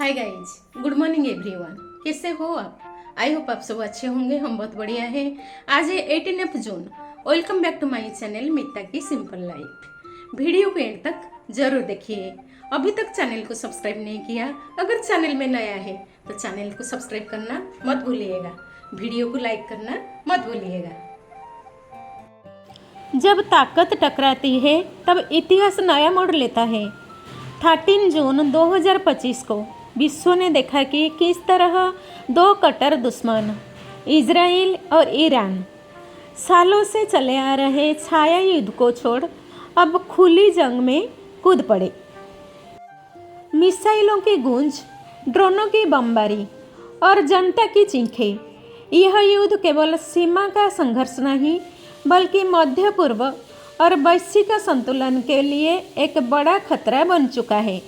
Hi guys, good morning everyone. कैसे हो आप? आई होप आप सब अच्छे होंगे। हम बहुत बढ़िया हैं। आज है 18 June. Welcome back to my channel Mita की सिंपल लाइफ। वीडियो को एंड तक जरूर देखिए। अभी तक चैनल को सब्सक्राइब नहीं किया, अगर चैनल में नया है तो चैनल को सब्सक्राइब करना मत भूलिएगा। वीडियो को लाइक करना मत भूलिएगा। जब ताकत टकराती है तब इतिहास नया मोड़ लेता है। 13 जून 2025 को विश्व ने देखा कि किस तरह दो कट्टर दुश्मन इजराइल और ईरान सालों से चले आ रहे छाया युद्ध को छोड़ अब खुली जंग में कूद पड़े। मिसाइलों की गूंज, ड्रोनों की बमबारी और जनता की चीखें, यह युद्ध केवल सीमा का संघर्ष नहीं बल्कि मध्य पूर्व और वैश्विक संतुलन के लिए एक बड़ा खतरा बन चुका है।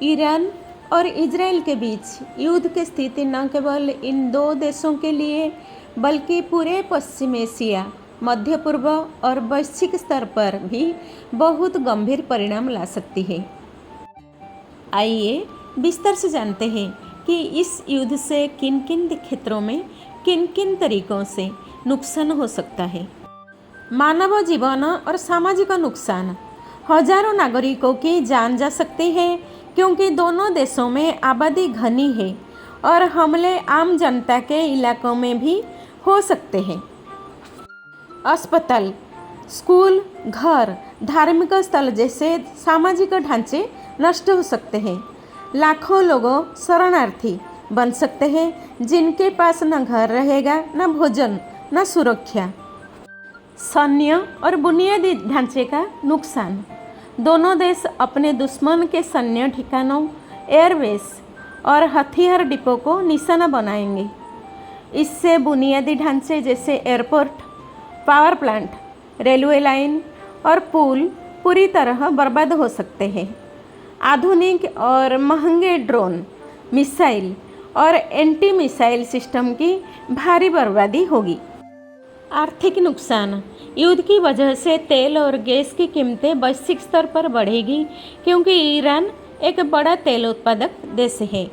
ईरान और इजराइल के बीच युद्ध की स्थिति न केवल इन दो देशों के लिए बल्कि पूरे पश्चिम एशिया, मध्य पूर्व और वैश्विक स्तर पर भी बहुत गंभीर परिणाम ला सकती है। आइए विस्तार से जानते हैं कि इस युद्ध से किन किन क्षेत्रों में किन किन तरीकों से नुकसान हो सकता है। मानव जीवन और सामाजिक नुकसान। हजारों नागरिकों की जान जा सकती है क्योंकि दोनों देशों में आबादी घनी है और हमले आम जनता के इलाकों में भी हो सकते हैं। अस्पताल, स्कूल, घर, धार्मिक स्थल जैसे सामाजिक ढांचे नष्ट हो सकते हैं। लाखों लोगों शरणार्थी बन सकते हैं जिनके पास न घर रहेगा, न भोजन, न सुरक्षा। सैन्य और बुनियादी ढांचे का नुकसान। दोनों देश अपने दुश्मन के सैन्य ठिकानों, एयरबेस और हथियार डिपो को निशाना बनाएंगे। इससे बुनियादी ढांचे जैसे airport, power plant, railway line और पुल पूरी तरह बर्बाद हो सकते हैं। आधुनिक और महंगे ड्रोन, मिसाइल और एंटी मिसाइल सिस्टम की भारी बर्बादी होगी। आर्थिक नुकसान। युद्ध की वजह से तेल और गैस की कीमतें वैश्विक स्तर पर बढ़ेगी क्योंकि ईरान एक बड़ा तेल उत्पादक देश है।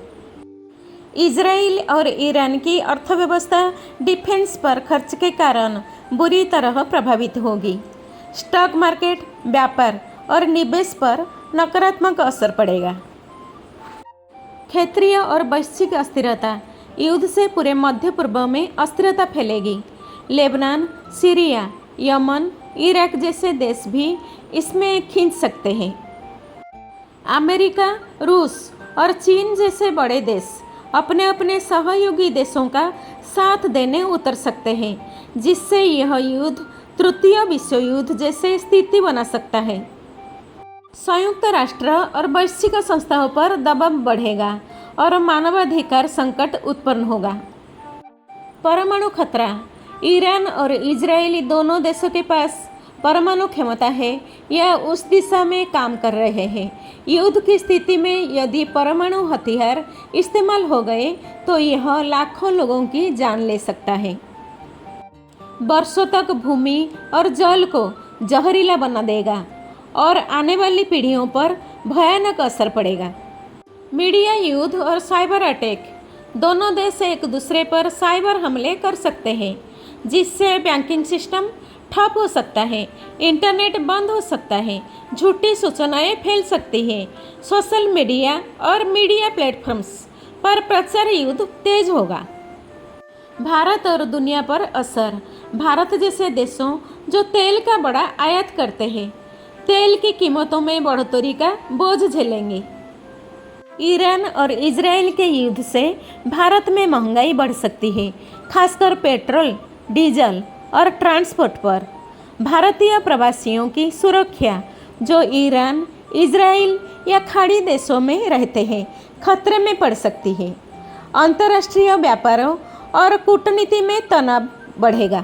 इजराइल और ईरान की अर्थव्यवस्था डिफेंस पर खर्च के कारण बुरी तरह प्रभावित होगी। स्टॉक मार्केट, व्यापार और निवेश पर नकारात्मक असर पड़ेगा। क्षेत्रीय और वैश्विक अस्थिरता। युद्ध से पूरे मध्य पूर्व में अस्थिरता फैलेगी। लेबनान, सीरिया, यमन, इराक जैसे देश भी इसमें खींच सकते हैं। अमेरिका, रूस और चीन जैसे बड़े देश अपने अपने सहयोगी देशों का साथ देने उतर सकते हैं, जिससे यह युद्ध तृतीय विश्व युद्ध जैसे स्थिति बना सकता है। संयुक्त राष्ट्र और वैश्विक संस्थाओं पर दबाव बढ़ेगा और मानवाधिकार संकट उत्पन्न होगा। परमाणु खतरा। ईरान और इजराइल दोनों देशों के पास परमाणु क्षमता है या उस दिशा में काम कर रहे हैं। युद्ध की स्थिति में यदि परमाणु हथियार इस्तेमाल हो गए तो यह लाखों लोगों की जान ले सकता है। वर्षों तक भूमि और जल को जहरीला बना देगा और आने वाली पीढ़ियों पर भयानक असर पड़ेगा। मीडिया युद्ध और साइबर अटैक। दोनों देश एक दूसरे पर साइबर हमले कर सकते हैं, जिससे बैंकिंग सिस्टम ठप हो सकता है, इंटरनेट बंद हो सकता है, झूठी सूचनाएं फैल सकती हैं। सोशल मीडिया और मीडिया प्लेटफॉर्म्स पर प्रचार युद्ध तेज होगा। भारत और दुनिया पर असर। भारत जैसे देशों जो तेल का बड़ा आयात करते हैं, तेल की कीमतों में बढ़ोतरी का बोझ झेलेंगे। ईरान और इजराइल के युद्ध से भारत में महंगाई बढ़ सकती है, खासकर पेट्रोल, डीजल और ट्रांसपोर्ट पर। भारतीय प्रवासियों की सुरक्षा जो ईरान, इजराइल या खाड़ी देशों में रहते हैं, खतरे में पड़ सकती है। अंतर्राष्ट्रीय व्यापारों और कूटनीति में तनाव बढ़ेगा।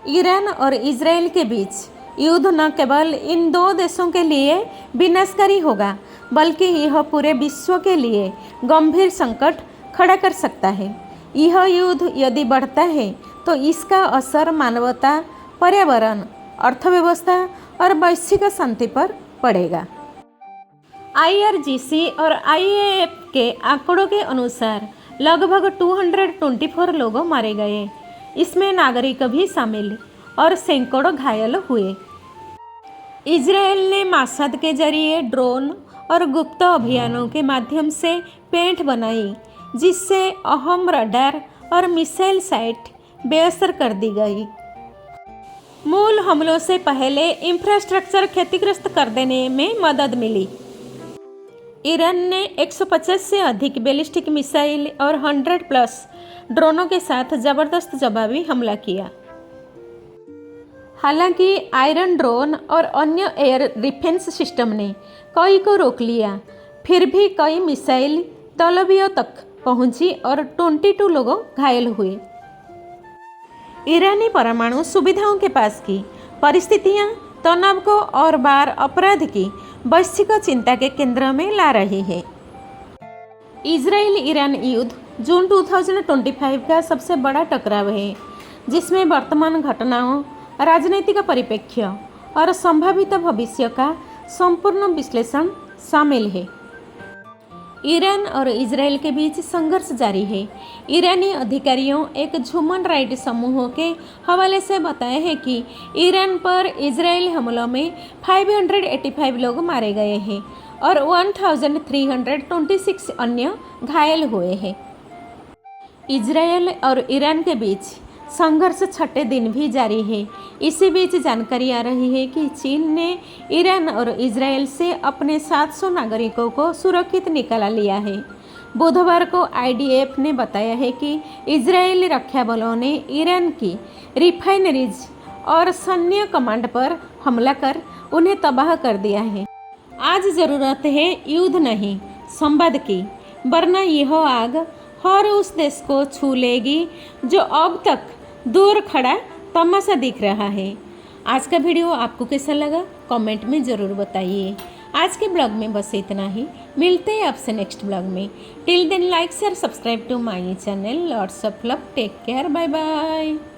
ईरान और इजराइल के बीच युद्ध न केवल इन दो देशों के लिए विनाशकारी होगा बल्कि यह पूरे विश्व के लिए गंभीर संकट खड़ा कर सकता है। यह युद्ध यदि बढ़ता है तो इसका असर मानवता, पर्यावरण, अर्थव्यवस्था और वैश्विक शांति पर पड़ेगा। IRGC और IAF के आंकड़ों के अनुसार लगभग 224 लोग मारे गए। इसमें नागरिक भी शामिल और सैकड़ों घायल हुए। इजराइल ने मासाद के जरिए ड्रोन और गुप्त अभियानों के माध्यम से पेंट बनाई, जिससे अहम रडार और मिसाइल साइट बेअसर कर दी गई। मूल हमलों से पहले इंफ्रास्ट्रक्चर क्षतिग्रस्त कर देने में मदद मिली। ईरान ने 150 से अधिक बैलिस्टिक मिसाइल और 100+ ड्रोनों के साथ जबरदस्त जवाबी हमला किया। हालांकि आयरन ड्रोन और अन्य एयर डिफेंस सिस्टम ने कई को रोक लिया, फिर भी कई मिसाइल तलबियों तक पहुंची और 22 लोग घायल हुए। ईरानी परमाणु सुविधाओं के पास की परिस्थितियां तनाव को और बार अपराध की वैश्विक चिंता के केंद्र में ला रही है। इजराइल ईरान युद्ध जून 2025 का सबसे बड़ा टकराव है, जिसमें वर्तमान घटनाओं, राजनीतिक परिप्रेक्ष्य और संभावित भविष्य का संपूर्ण विश्लेषण शामिल है। ईरान और इजराइल के बीच संघर्ष जारी है। ईरानी अधिकारियों एक ह्यूमन राइट समूह के हवाले से बताया है कि ईरान पर इजराइल हमलों में 585 लोग मारे गए हैं और 1326 अन्य घायल हुए हैं। इजराइल और ईरान के बीच संघर्ष छठे दिन भी जारी है। इसी बीच जानकारी आ रही है कि चीन ने ईरान और इजराइल से अपने 700 नागरिकों को सुरक्षित निकाला लिया है। बुधवार को IDF ने बताया है कि इजरायली रक्षा बलों ने ईरान की रिफाइनरीज और सैन्य कमांड पर हमला कर उन्हें तबाह कर दिया है। आज ज़रूरत है युद्ध नहीं, संवाद की, वरना यह आग हर उस देश को छू लेगी जो अब तक दूर खड़ा तमाशा दिख रहा है। आज का वीडियो आपको कैसा लगा कमेंट में ज़रूर बताइए। आज के ब्लॉग में बस इतना ही, मिलते हैं आपसे नेक्स्ट ब्लॉग में। Till then like share subscribe to my channel. Lots of love, take care, bye bye.